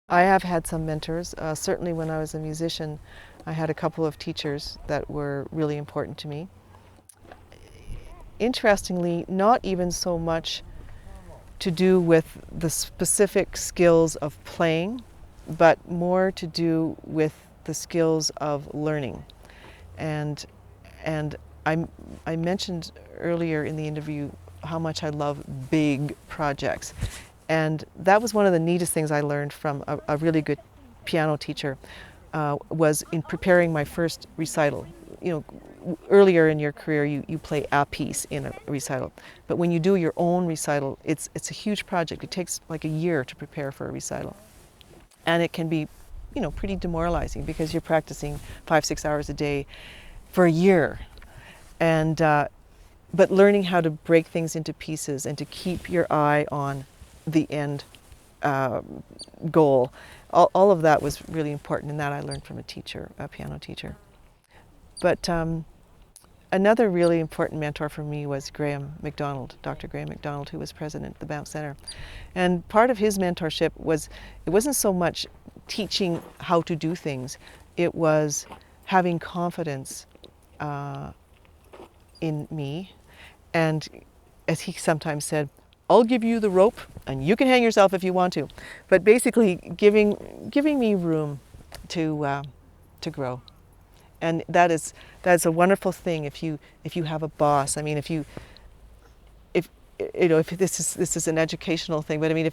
I have had some mentors. Certainly when I was a musician, I had a couple of teachers that were really important to me. Interestingly, not even so much to do with the specific skills of playing, but more to do with the skills of learning. And, and I mentioned earlier in the interview how much I love big projects. And that was one of the neatest things I learned from a really good piano teacher, was in preparing my first recital. You know, earlier in your career, you play a piece in a recital. But when you do your own recital, it's a huge project. It takes like a year to prepare for a recital. And it can be, you know, pretty demoralizing because you're practicing 5-6 hours a day for a year. And, but learning how to break things into pieces and to keep your eye on the end goal, all of that was really important, and that I learned from a teacher, a piano teacher. But another really important mentor for me was Graham McDonald, Dr. Graham McDonald, who was president of the Banff Centre. And part of his mentorship was, it wasn't so much teaching how to do things, it was having confidence in me. And as he sometimes said, I'll give you the rope and you can hang yourself if you want to. But basically giving me room to grow. And that's a wonderful thing if you have a boss. I mean, if you know, if this is an educational thing, but I mean,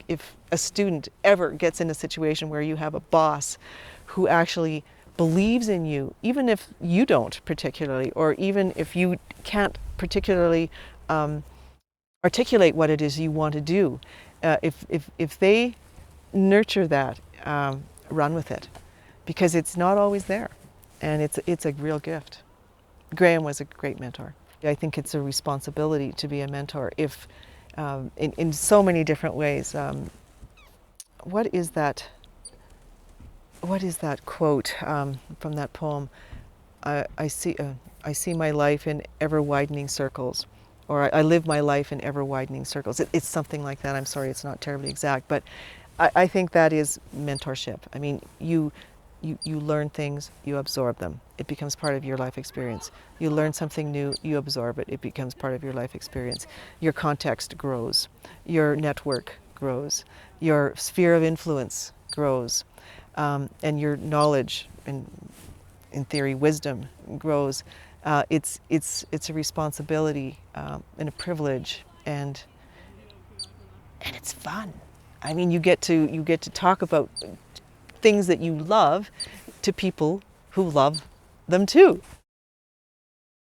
if a student ever gets in a situation where you have a boss who actually believes in you, even if you don't particularly, or even if you can't particularly articulate what it is you want to do, if they nurture that, run with it, because it's not always there, and it's a real gift. Graham was a great mentor. I think it's a responsibility to be a mentor if, in so many different ways. What is that quote from that poem? I see my life in ever widening circles, or I live my life in ever widening circles. It's something like that. I'm sorry, it's not terribly exact, but I think that is mentorship. I mean, you learn things, you absorb them. It becomes part of your life experience. You learn something new, you absorb it. It becomes part of your life experience. Your context grows. Your network grows. Your sphere of influence grows. And your knowledge and, in theory, wisdom grows. It's a responsibility and a privilege, and it's fun. I mean, you get to talk about things that you love to people who love them too.